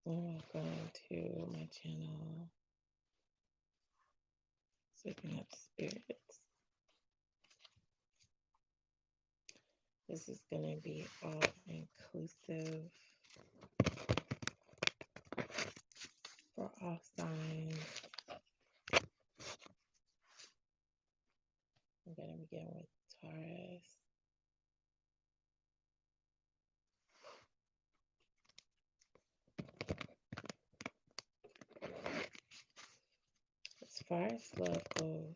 Welcome to my channel, Sweeping Up Spirits. This is going to be all inclusive for all signs. I'm going to begin with Taurus. As far as love goes,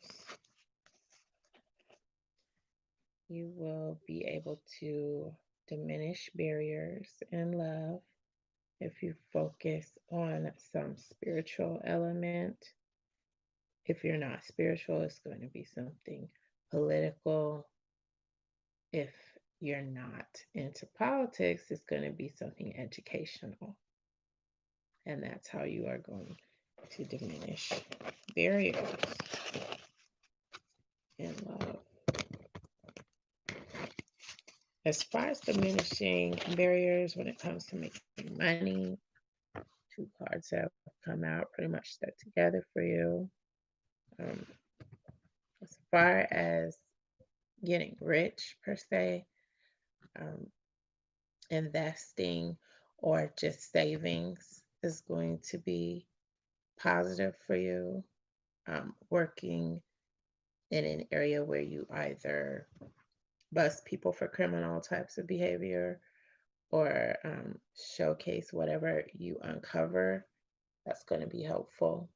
you will be able to diminish barriers in love if you focus on some spiritual element. If you're not spiritual, it's going to be something political. If you're not into politics, it's going to be something educational. And that's how you are going to diminish barriers in love. As far as diminishing barriers when it comes to making money, two cards have come out pretty much stuck together for you. Um, as far as getting rich, per se, um, investing or just savings is going to be positive for you. Working in an area where you either bust people for criminal types of behavior or showcase whatever you uncover, that's going to be helpful.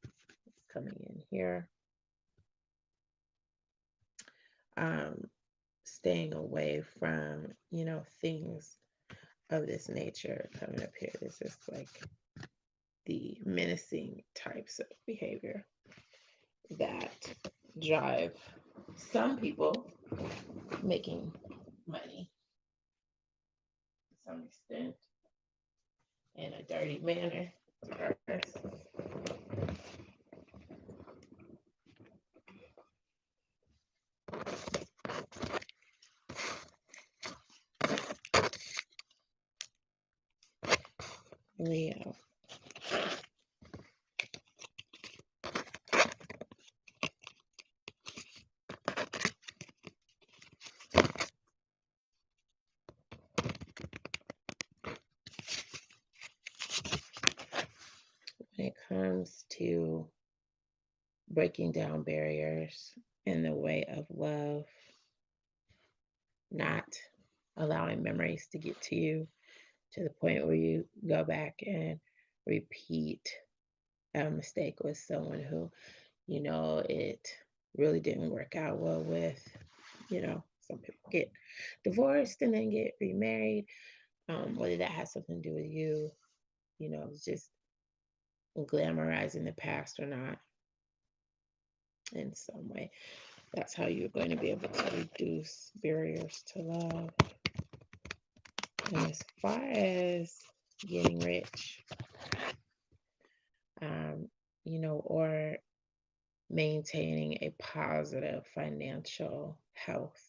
It's coming in here. Um, Staying away from, things of this nature coming up here. This is like the menacing types of behavior that drive some people making money to some extent in a dirty manner. Leo. When it comes to breaking down barriers in the way of love, not allowing memories to get to you to the point where you go back and repeat a mistake with someone who, it really didn't work out well with. Some people get divorced and then get remarried. Whether that has something to do with you, just glamorizing the past or not in some way. That's how you're going to be able to reduce barriers to love. And as far as getting rich, um, or maintaining a positive financial health,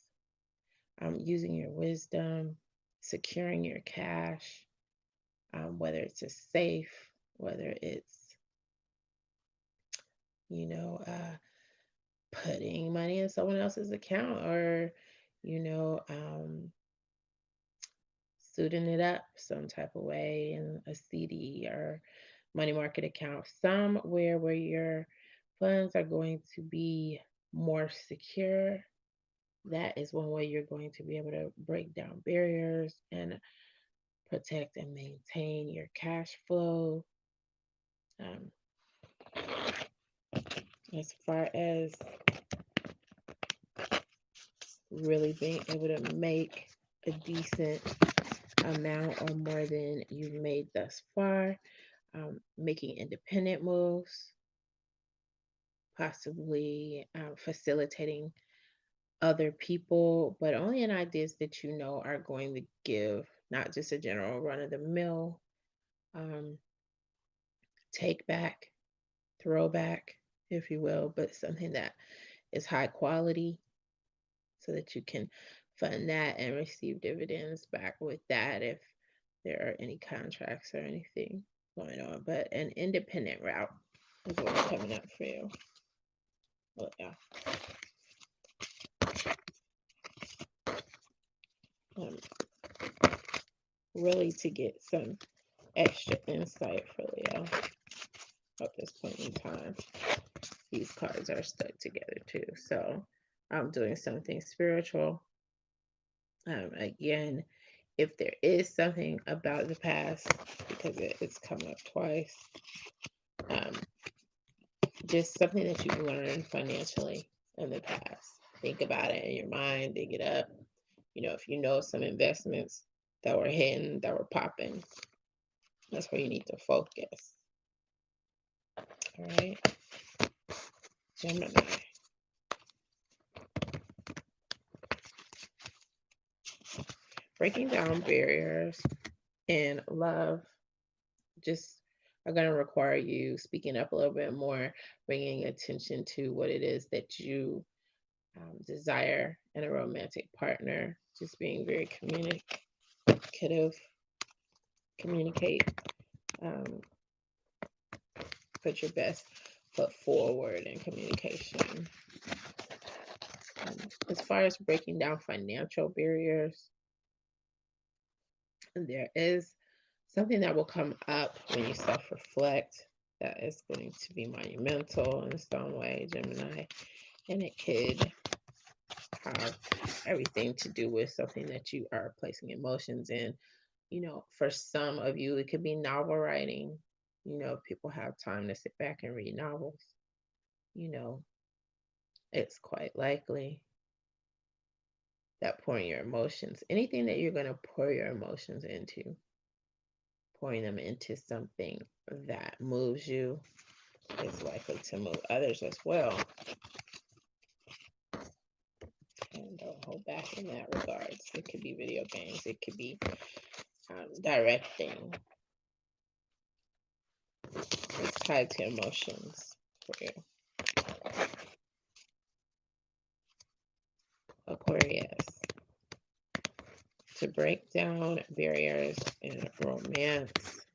using your wisdom, securing your cash, whether it's a safe, whether it's, you know, uh, putting money in someone else's account or, you know, um, suiting it up some type of way in a CD or money market account, somewhere where your funds are going to be more secure. That is one way you're going to be able to break down barriers and protect and maintain your cash flow. Um, as far as really being able to make a decent amount or more than you've made thus far, making independent moves, possibly facilitating other people, but only in ideas that you know are going to give not just a general run of the mill um, take back, throwback, if you will, but something that is high quality so that you can fund that and receive dividends back with that if there are any contracts or anything. going on, but an independent route is what's coming up for you. Well, yeah. Um, really to get some extra insight for Leo at this point in time. These cards are stuck together too. So I'm doing something spiritual. Again, if there is something about the past, because it's come up twice, um, just something that you've learned financially in the past. Think about it in your mind, dig it up. If you know some investments that were hidden, that were popping, that's where you need to focus. All right. Gemini. Breaking down barriers in love just are going to require you speaking up a little bit more, bringing attention to what it is that you desire in a romantic partner, just being very communicative, communicate, um, put your best foot forward in communication. As far as breaking down financial barriers, there is something that will come up when you self-reflect that is going to be monumental in some way, Gemini, and it could have everything to do with something that you are placing emotions in. For some of you, it could be novel writing. People have time to sit back and read novels. You know, it's quite likely that pouring your emotions, anything that you're going to pour your emotions into, pouring them into something that moves you is likely to move others as well. And don't hold back in that regards. It could be video games. It could be directing. It's tied to emotions for you. Aquarius. To break down barriers in romance,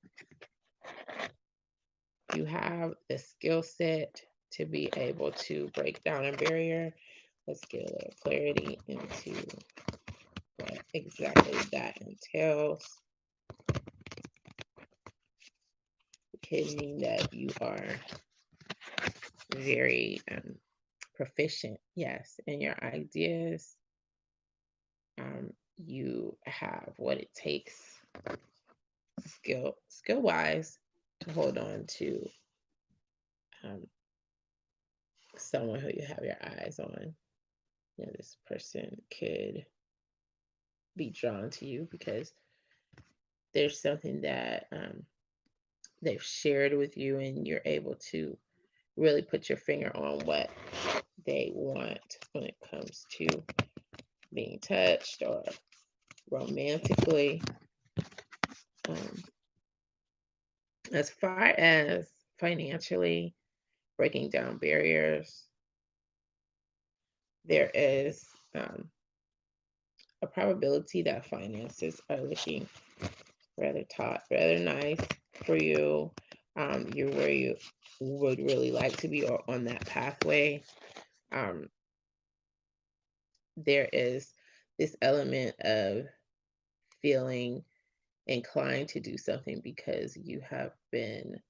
you have the skill set to be able to break down a barrier. Let's get a little clarity into what exactly that entails. It could mean that you are very proficient, yes, in your ideas. You have what it takes skill wise to hold on to um, someone who you have your eyes on. This person could be drawn to you because there's something that they've shared with you, and you're able to really put your finger on what they want when it comes to being touched or romantically. As far as financially breaking down barriers, there is a probability that finances are looking rather nice for you. You're where you would really like to be or on that pathway. There is this element of feeling inclined to do something because you have been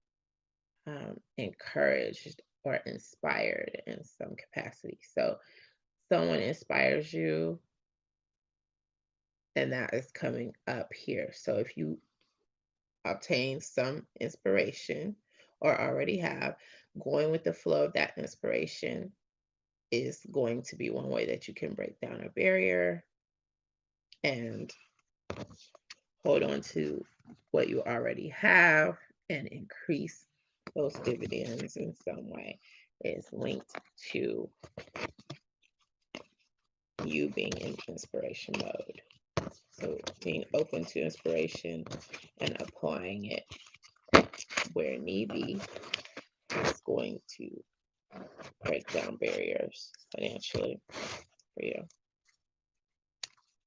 encouraged or inspired in some capacity. So someone inspires you, and that is coming up here. So if you obtain some inspiration or already have, going with the flow of that inspiration is going to be one way that you can break down a barrier and hold on to what you already have and increase those dividends in some way. Is linked to you being in inspiration mode. So being open to inspiration and applying it where need be is going to break down barriers financially for you.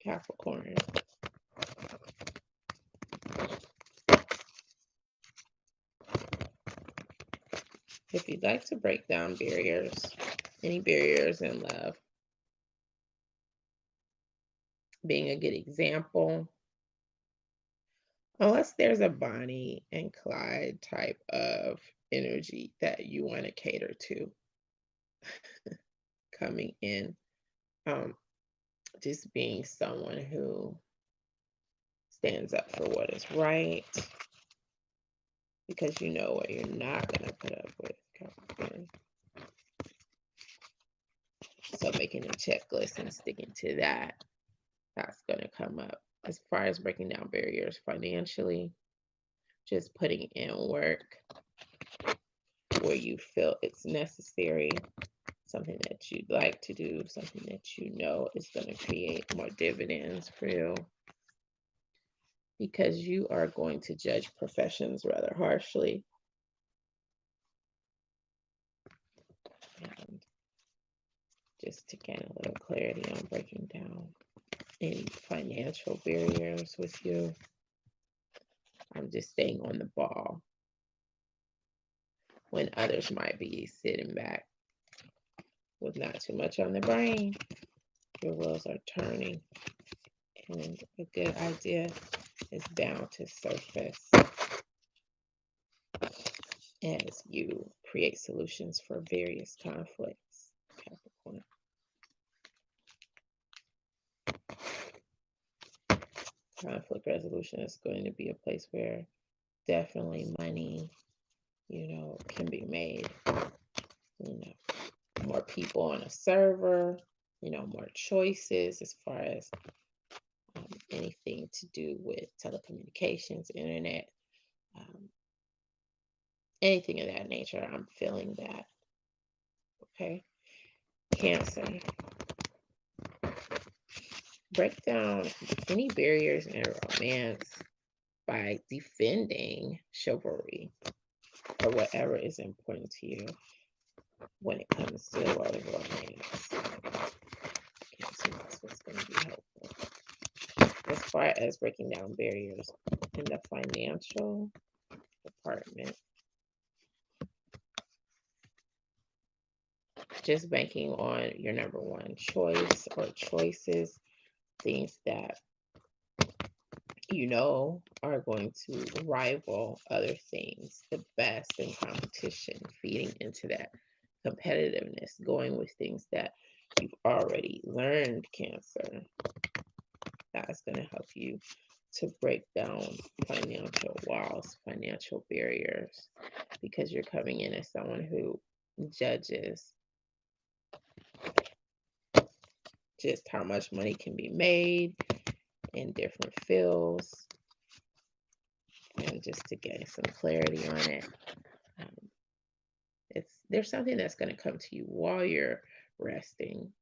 Capricorn. If you'd like to break down barriers, any barriers in love, being a good example, unless there's a Bonnie and Clyde type of energy that you want to cater to coming in, um, just being someone who stands up for what is right because you know what you're not going to put up with, Capricorn. So making a checklist and sticking to that, that's going to come up. As far as breaking down barriers financially, just putting in work where you feel it's necessary, something that you'd like to do, something that you know is going to create more dividends for you. Because you are going to judge professions rather harshly. And just to gain a little clarity on breaking down any financial barriers with you, I'm just staying on the ball when others might be sitting back with not too much on the brain. Your wheels are turning, and a good idea is bound to surface as you create solutions for various conflicts, Capricorn. Conflict resolution is going to be a place where definitely money, can be made. More people on a server, more choices as far as anything to do with telecommunications, internet, um, anything of that nature. I'm feeling that. Okay. Cancer. Break down any barriers in romance by defending chivalry or whatever is important to you when it comes to the world of romance. Cancer, that's what's going to be helpful. As far as breaking down barriers in the financial department, just banking on your number one choice or choices, things that you know are going to rival other things, the best in competition, feeding into that competitiveness, going with things that you've already learned, Cancer. That's going to help you to break down financial walls, financial barriers, because you're coming in as someone who judges just how much money can be made in different fields, and just to gain some clarity on it. There's something that's going to come to you while you're resting.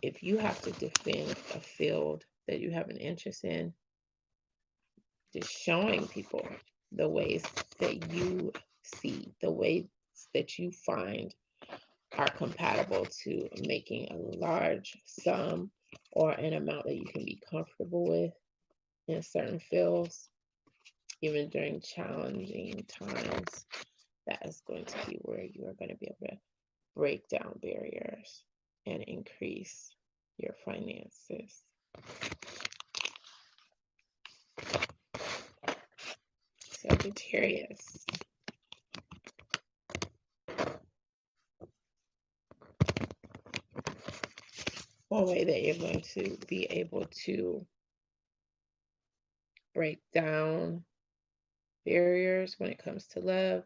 If you have to defend a field that you have an interest in, just showing people the ways that you see, the ways that you find are compatible to making a large sum or an amount that you can be comfortable with in certain fields, even during challenging times. That is going to be where you are going to be able to break down barriers and increase your finances. Sagittarius. One way that you're going to be able to break down barriers when it comes to love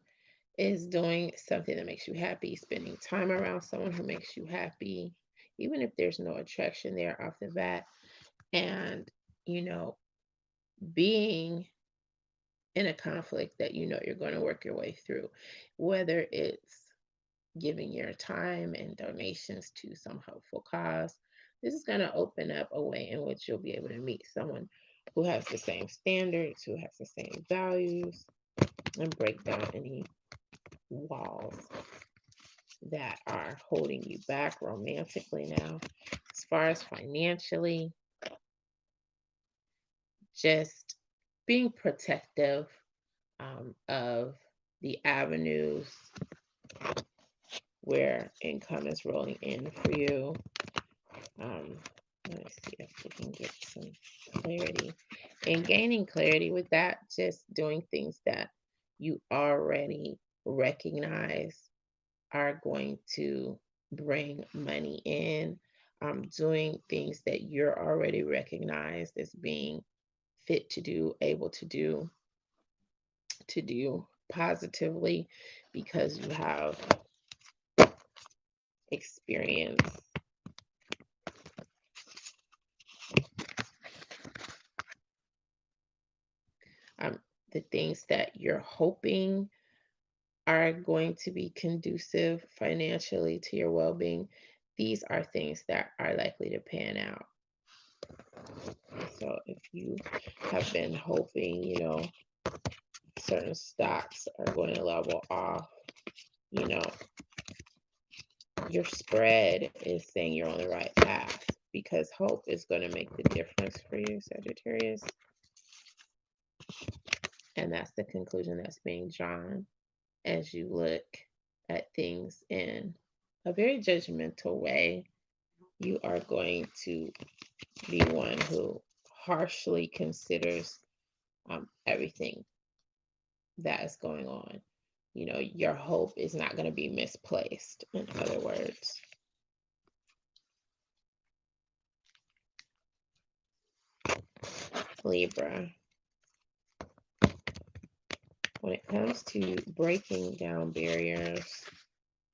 is doing something that makes you happy, spending time around someone who makes you happy, even if there's no attraction there off the bat, and, being in a conflict that you're going to work your way through, whether it's giving your time and donations to some helpful cause. This is going to open up a way in which you'll be able to meet someone who has the same standards, who has the same values, and break down any walls that are holding you back romantically now. As far as financially, just being protective of the avenues where income is rolling in for you. Let me see if we can get some clarity. And gaining clarity with that, just doing things that you already recognize are going to bring money in. Doing things that you're already recognized as being fit to do positively because you have experience. The things that you're hoping are going to be conducive financially to your well-being, these are things that are likely to pan out. So if you have been hoping, certain stocks are going to level off, your spread is saying you're on the right path because hope is going to make the difference for you, Sagittarius. And that's the conclusion that's being drawn as you look at things in a very judgmental way. You are going to be one who harshly considers everything that is going on. Your hope is not going to be misplaced, in other words. Libra. When it comes to breaking down barriers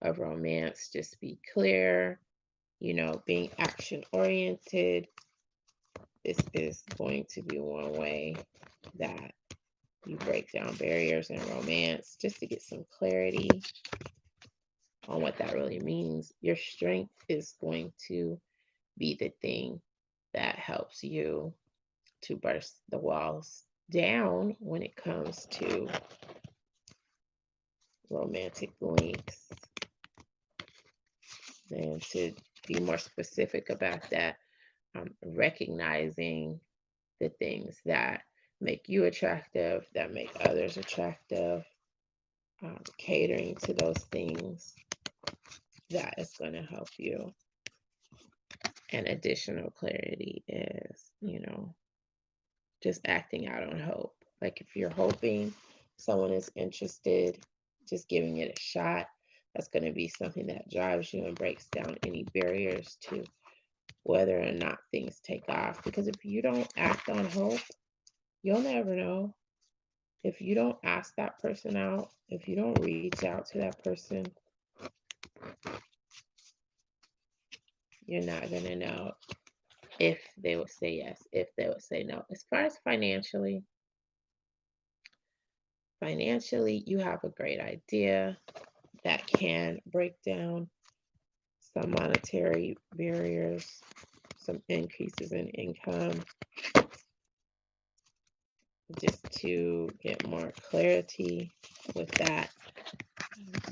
of romance, just be clear, being action oriented. This is going to be one way that you break down barriers in romance, just to get some clarity on what that really means. Your strength is going to be the thing that helps you to burst the walls down when it comes to romantic links. And to be more specific about that, recognizing the things that make you attractive, that make others attractive, catering to those things, that is going to help you. And additional clarity is, just acting out on hope. Like if you're hoping someone is interested, just giving it a shot, that's going to be something that drives you and breaks down any barriers to whether or not things take off. Because if you don't act on hope, you'll never know. If you don't ask that person out, if you don't reach out to that person, you're not going to know if they would say yes, if they would say no. As far as financially, you have a great idea that can break down some monetary barriers, some increases in income, just to get more clarity with that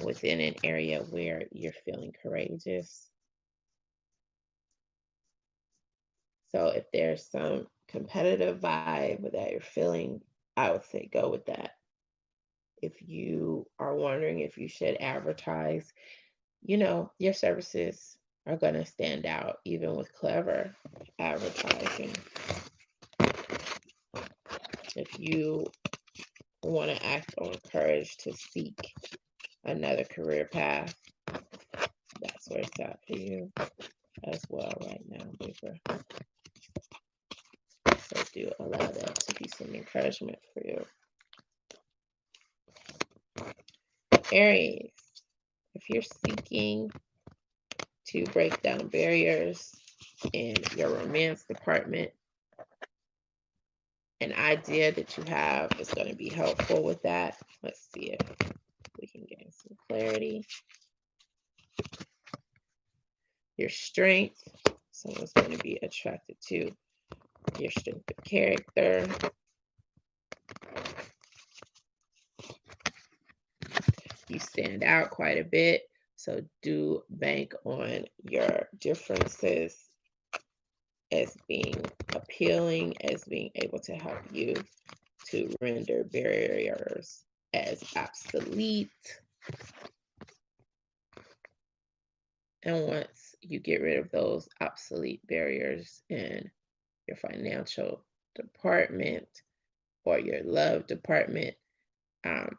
within an area where you're feeling courageous. So if there's some competitive vibe that you're feeling, I would say go with that. If you are wondering if you should advertise, your services are going to stand out even with clever advertising. If you want to act on courage to seek another career path, that's where it's at for you as well right now, Libra. So do allow that to be some encouragement for you. Aries, if you're seeking to break down barriers in your romance department, an idea that you have is going to be helpful with that. Let's see if we can gain some clarity. Your strength, someone's going to be attracted to your strength of character. You stand out quite a bit, so do bank on your differences as being appealing, as being able to help you to render barriers as obsolete. And once you get rid of those obsolete barriers in your financial department or your love department, um,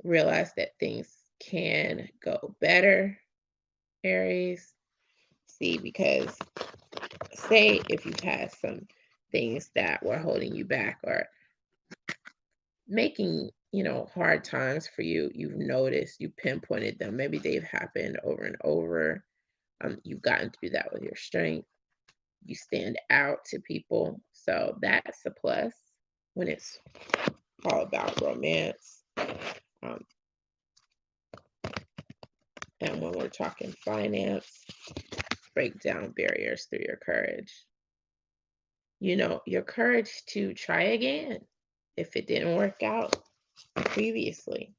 realize that things can go better, Aries. See, because say if you've had some things that were holding you back or making, hard times for you, you've noticed, you pinpointed them. Maybe they've happened over and over. You've gotten through that with your strength. You stand out to people. So that's a plus when it's all about romance. Um, and when we're talking finance, break down barriers through your courage. Your courage to try again if it didn't work out previously.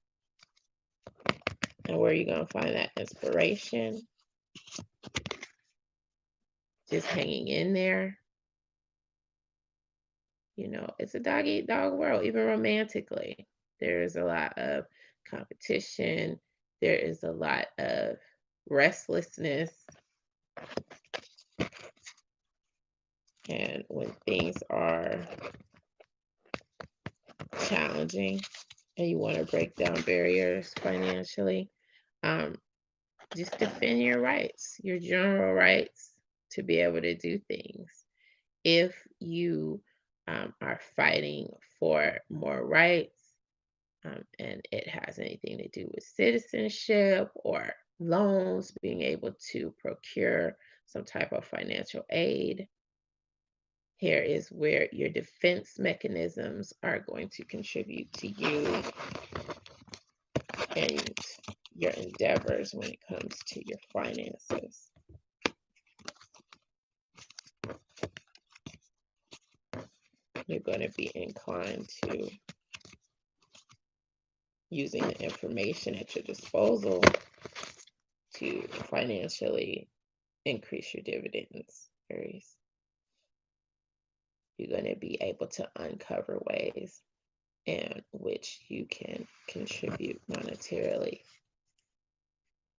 And where are you going to find that inspiration? Just hanging in there. It's a dog eat dog world, even romantically. There is a lot of competition, there is a lot of restlessness. And when things are challenging and you want to break down barriers financially, um, just defend your rights, your general rights to be able to do things. If you are fighting for more rights, and it has anything to do with citizenship or loans, being able to procure some type of financial aid, here is where your defense mechanisms are going to contribute to you and your endeavors when it comes to your finances. You're going to be inclined to using the information at your disposal to financially increase your dividends, Aries. You're going to be able to uncover ways in which you can contribute monetarily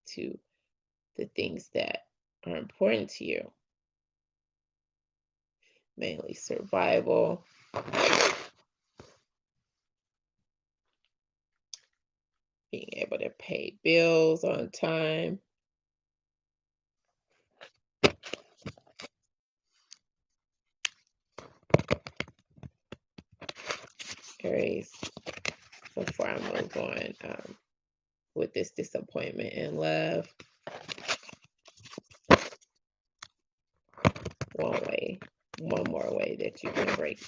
to the things that are important to you, mainly survival, being able to pay bills on time. Aries, before I move on with this disappointment in love, one more way that you can break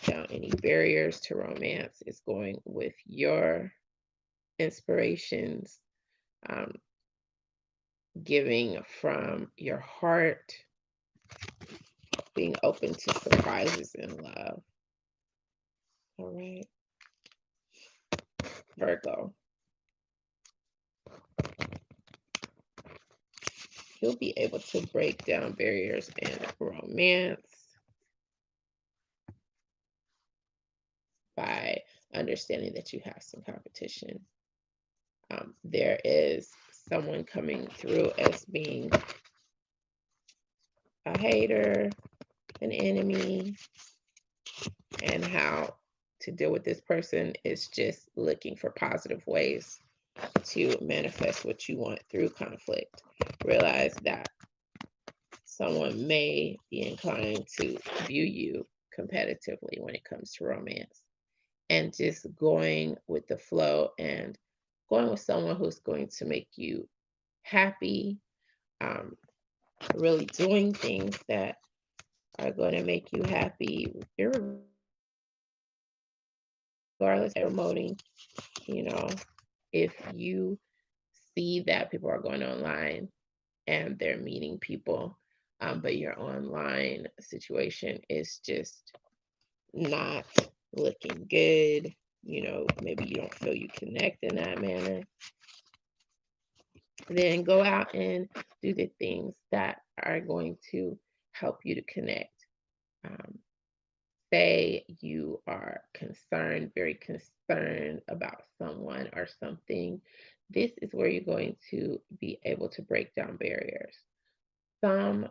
down any barriers to romance is going with your inspirations, um, giving from your heart, being open to surprises in love. All right, Virgo. You'll be able to break down barriers in romance by understanding that you have some competition. There is someone coming through as being a hater, an enemy, and how to deal with this person is just looking for positive ways to manifest what you want through conflict. Realize that someone may be inclined to view you competitively when it comes to romance, and just going with the flow and going with someone who's going to make you happy, um, really doing things that are going to make you happy, regardless of promoting. You know, if you see that people are going online and they're meeting people, but your online situation is just not looking good, maybe you don't feel you connect in that manner, then go out and do the things that are going to help you to connect. Um, Say you are concerned, very concerned about someone or something This is where you're going to be able to break down barriers. Some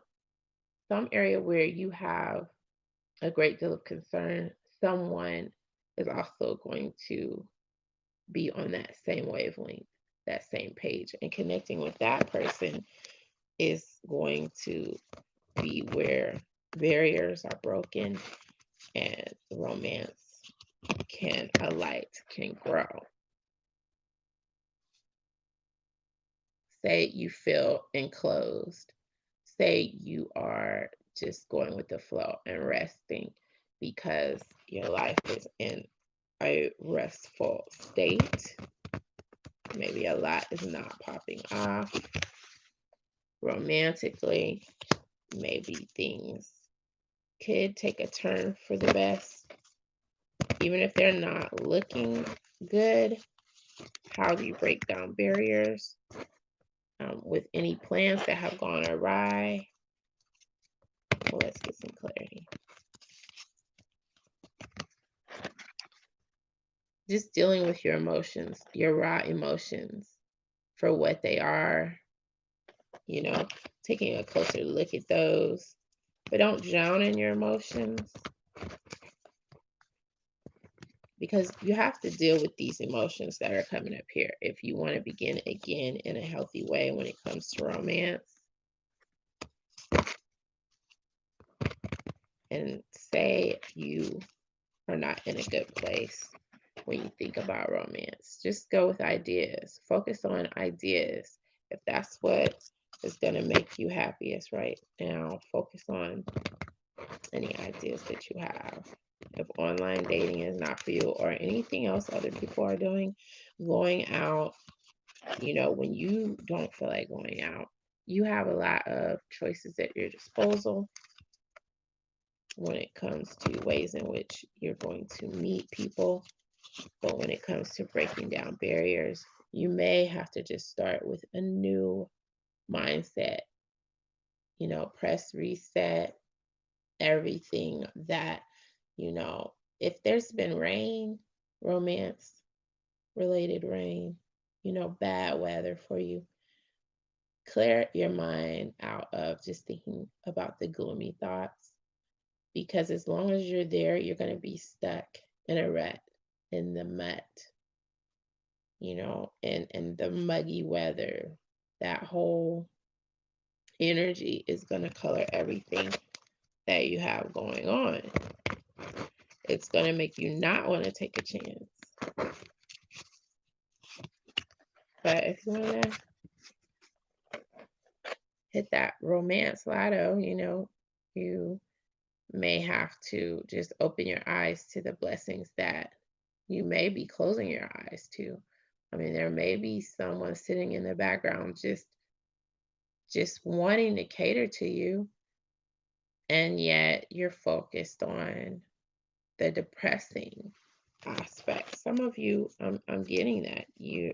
some area where you have a great deal of concern, someone is also going to be on that same wavelength, that same page, and connecting with that person is going to be where barriers are broken and romance can alight, can grow. Say you feel enclosed. Say you are just going with the flow and resting because your life is in a restful state. Maybe a lot is not popping off romantically. Maybe things could take a turn for the best, even if they're not looking good. How do you break down barriers with any plans that have gone awry? Well, let's get some clarity. Just dealing with your emotions, your raw emotions for what they are, you know, taking a closer look at those. But don't drown in your emotions because you have to deal with these emotions that are coming up here if you want to begin again in a healthy way when it comes to romance. And say you are not in a good place when you think about romance. Just go with ideas. Focus on ideas. If that's what is going to make you happiest right now, focus on any ideas that you have. If online dating is not for you or anything else other people are doing, going out, when you don't feel like going out, you have a lot of choices at your disposal when it comes to ways in which you're going to meet people. But when it comes to breaking down barriers, you may have to just start with a new mindset, press reset, everything that, you know, if there's been rain, romance related rain, bad weather for you, clear your mind out of just thinking about the gloomy thoughts. Because as long as you're there, you're going to be stuck in a rut, in the mud, and the muggy weather. That whole energy is going to color everything that you have going on. It's going to make you not want to take a chance. But if you want to hit that romance lotto, you may have to just open your eyes to the blessings that you may be closing your eyes to. I mean, there may be someone sitting in the background just wanting to cater to you, and yet you're focused on the depressing aspect. Some of you, I'm getting that you're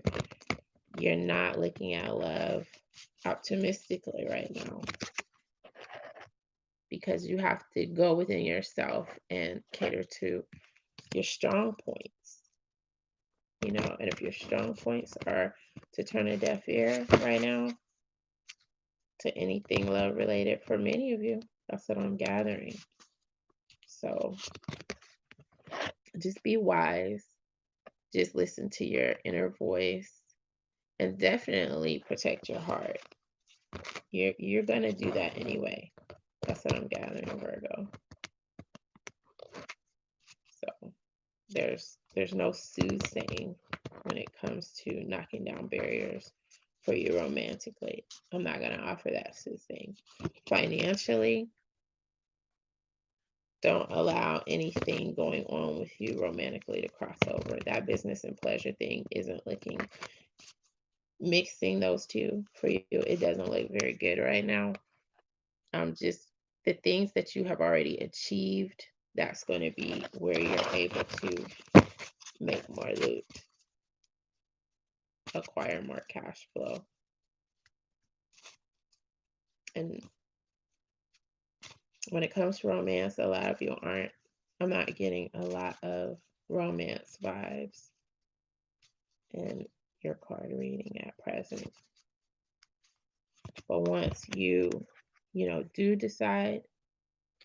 not looking at love optimistically right now because you have to go within yourself and cater to your strong points. And if your strong points are to turn a deaf ear right now to anything love related for many of you, that's what I'm gathering. So just be wise, just listen to your inner voice, and definitely protect your heart. You're gonna do that anyway. That's what I'm gathering, Virgo. So there's no soothsaying when it comes to knocking down barriers for you romantically. I'm not gonna offer that soothsaying. Financially, don't allow anything going on with you romantically to cross over. That business and pleasure thing isn't looking, mixing those two for you, it doesn't look very good right now. Just the things that you have already achieved, that's going to be where you're able to make more loot, acquire more cash flow. And when it comes to romance, a lot of you I'm not getting a lot of romance vibes. And your card reading at present. But once you do decide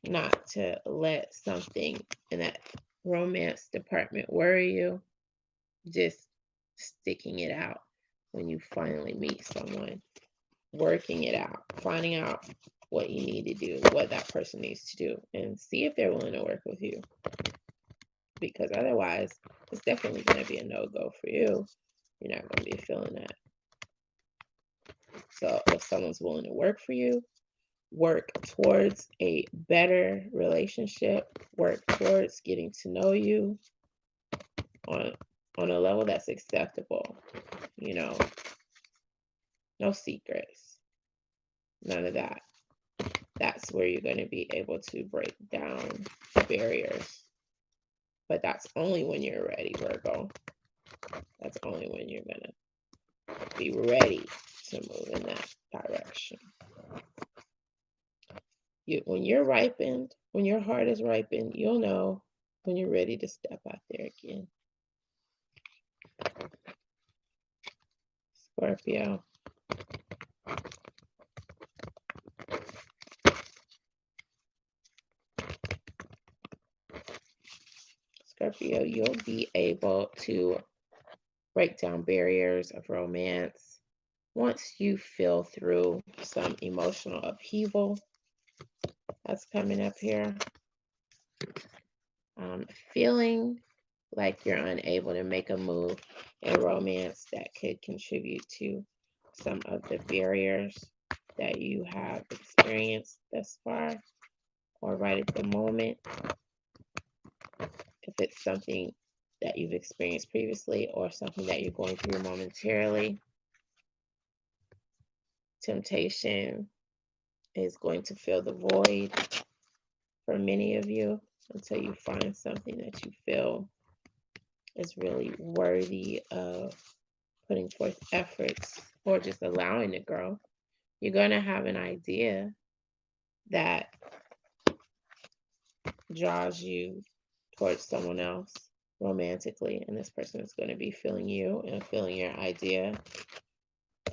not to let something in that romance department worry you, just sticking it out when you finally meet someone, working it out, finding out what you need to do, what that person needs to do, and see if they're willing to work with you. Because otherwise, it's definitely going to be a no-go for you. You're not going to be feeling that. So if someone's willing to work for you, work towards a better relationship, work towards getting to know you on a level that's acceptable, you know, no secrets, none of that. That's where you're going to be able to break down barriers. But that's only when you're ready, Virgo. That's only when you're going to be ready to move in that direction. When you're ripened, when your heart is ripened, you'll know when you're ready to step out there again. Scorpio. Scorpio, you'll be able to break down barriers of romance once you feel through some emotional upheaval that's coming up here. Feeling like you're unable to make a move in romance that could contribute to some of the barriers that you have experienced thus far or right at the moment. If it's something that you've experienced previously or something that you're going through momentarily, temptation is going to fill the void for many of you until you find something that you feel is really worthy of putting forth efforts or just allowing to grow. You're going to have an idea that draws you towards someone else romantically, and this person is going to be feeling you and feeling your idea.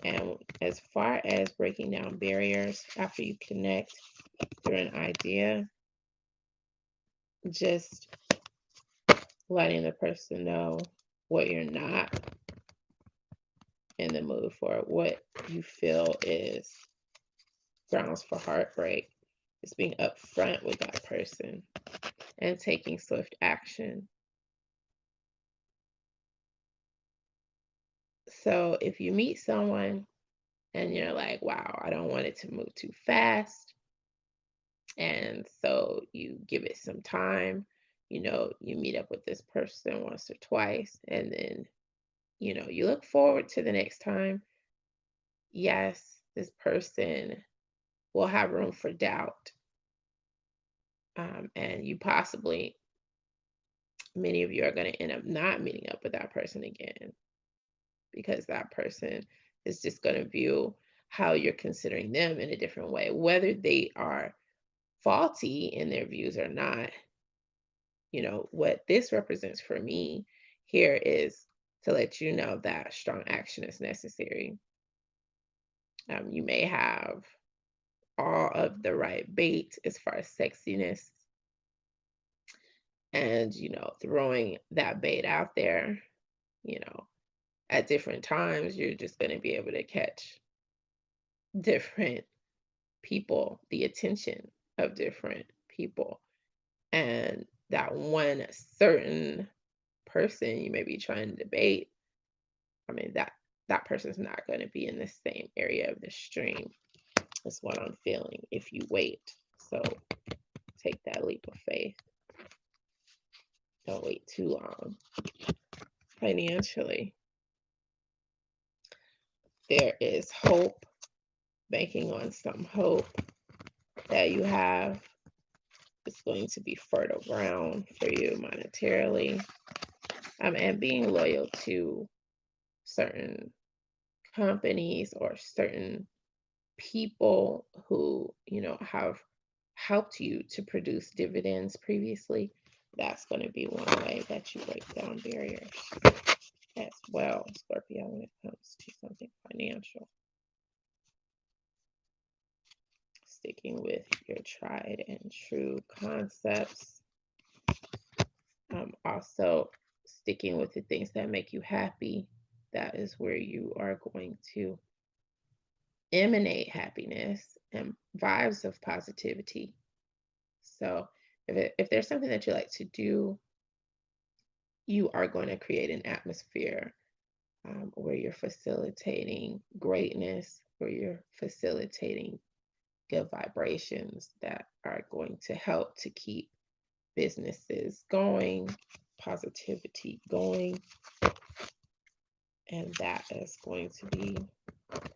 And as far as breaking down barriers after you connect through an idea, just letting the person know what you're not in the mood for, what you feel is grounds for heartbreak. It's being upfront with that person and taking swift action. So if you meet someone and you're like, wow, I don't want it to move too fast, and so you give it some time, you meet up with this person once or twice, and then, you look forward to the next time. Yes, this person will have room for doubt. And you possibly, many of you are going to end up not meeting up with that person again because that person is just going to view how you're considering them in a different way, whether they are faulty in their views or not. What this represents for me here is to let you know that strong action is necessary. You may have all of the right bait as far as sexiness and, throwing that bait out there, you know, at different times, you're just going to be able to catch different people, the attention of different people. And that one certain person you may be trying to debate, I mean, that person's not going to be in the same area of the stream. That's what I'm feeling if you wait. So take that leap of faith. Don't wait too long. Financially, there is hope, banking on some hope that you have. It's going to be fertile ground for you monetarily. And being loyal to certain companies or certain people who, have helped you to produce dividends previously. That's going to be one way that you break down barriers. as well, Scorpio, when it comes to something financial. Sticking with your tried and true concepts. Also, sticking with the things that make you happy. That is where you are going to emanate happiness and vibes of positivity. So, if there's something that you like to do, you are going to create an atmosphere where you're facilitating greatness, where you're facilitating good vibrations that are going to help to keep businesses going, positivity going, and that is going to be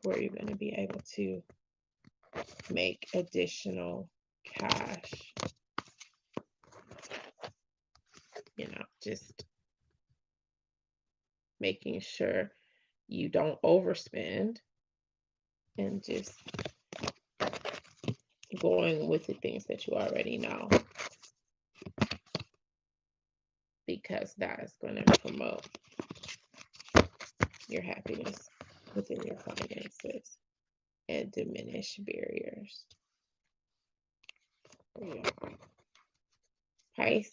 where you're going to be able to make additional cash. Just making sure you don't overspend and just going with the things that you already know, because that is going to promote your happiness within your finances and diminish barriers. Yeah. Pisces.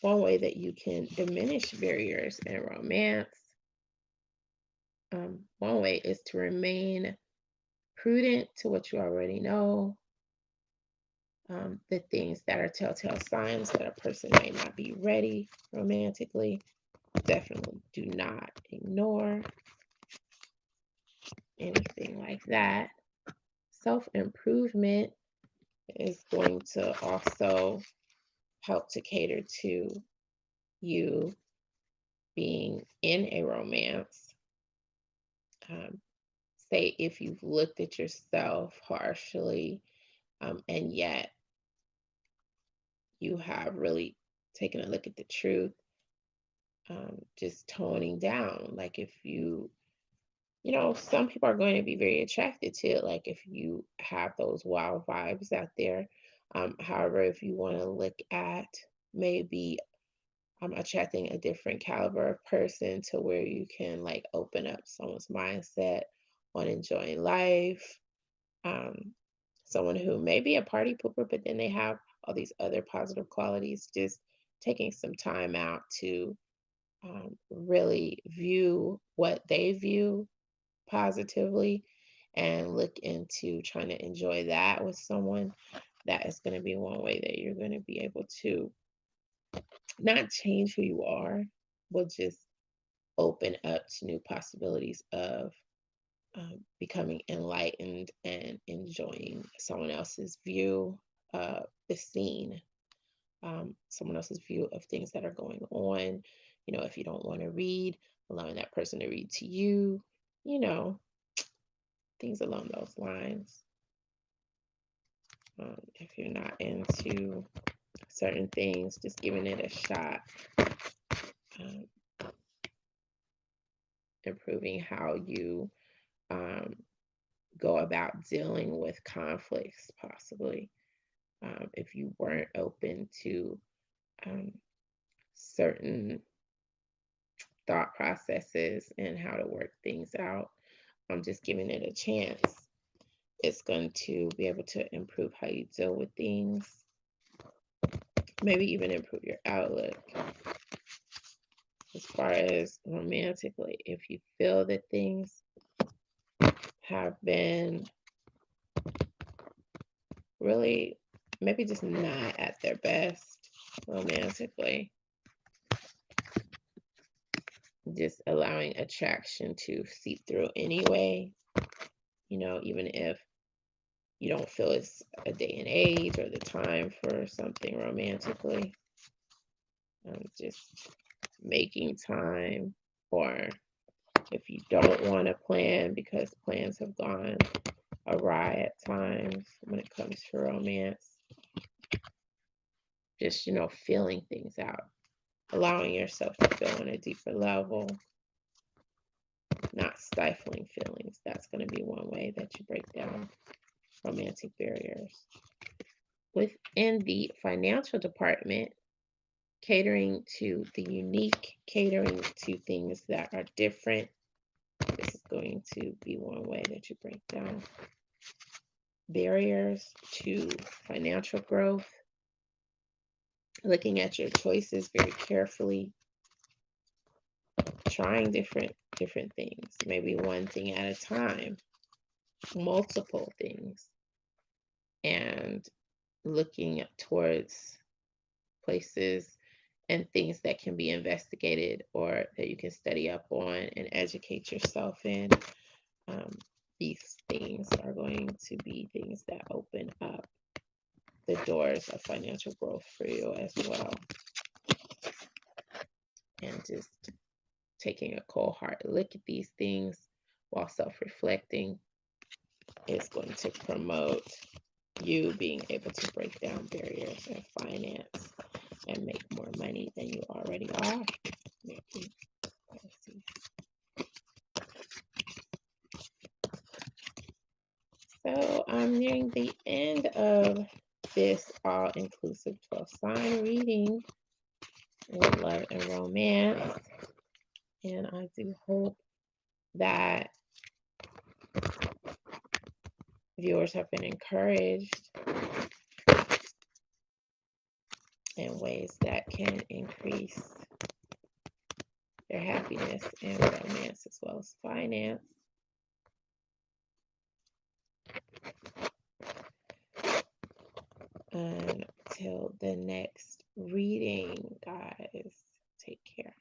One way that you can diminish barriers in romance, one way is to remain prudent to what you already know. The things that are telltale signs that a person may not be ready romantically, definitely do not ignore anything like that. Self-improvement is going to also help to cater to you being in a romance. Say if you've looked at yourself harshly, and yet you have really taken a look at the truth, just toning down. Like if some people are going to be very attracted to it, like if you have those wild vibes out there. However, if you want to look at maybe attracting a different caliber of person to where you can like open up someone's mindset on enjoying life, someone who may be a party pooper, but then they have all these other positive qualities, just taking some time out to really view what they view positively and look into trying to enjoy that with someone. That is going to be one way that you're going to be able to not change who you are, but just open up to new possibilities of becoming enlightened and enjoying someone else's view of the scene, someone else's view of things that are going on. If you don't want to read, allowing that person to read to you, you know, things along those lines. If you're not into certain things, just giving it a shot. Um, Improving how you go about dealing with conflicts, possibly. If you weren't open to certain thought processes and how to work things out, I'm just giving it a chance. It's going to be able to improve how you deal with things, maybe even improve your outlook. As far as romantically, if you feel that things have been really maybe just not at their best romantically, just allowing attraction to seep through anyway, even if you don't feel it's a day and age or the time for something romantically. Just making time, or if you don't want to plan because plans have gone awry at times when it comes to romance, just, feeling things out, allowing yourself to feel on a deeper level, not stifling feelings. That's going to be one way that you break down romantic barriers. Within the financial department, catering to the unique, catering to things that are different. This is going to be one way that you break down barriers to financial growth, looking at your choices very carefully, trying different things, maybe one thing at a time, multiple things, and looking towards places and things that can be investigated or that you can study up on and educate yourself in. Um, these things are going to be things that open up the doors of financial growth for you as well. And just taking a cold hard look at these things while self-reflecting is going to promote you being able to break down barriers in finance and make more money than you already are. Maybe. Let's see. So I'm nearing the end of this all-inclusive 12-sign reading with love and romance. And I do hope that viewers have been encouraged in ways that can increase their happiness and romance as well as finance. Until the next reading, guys, take care.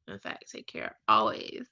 In fact, take care always.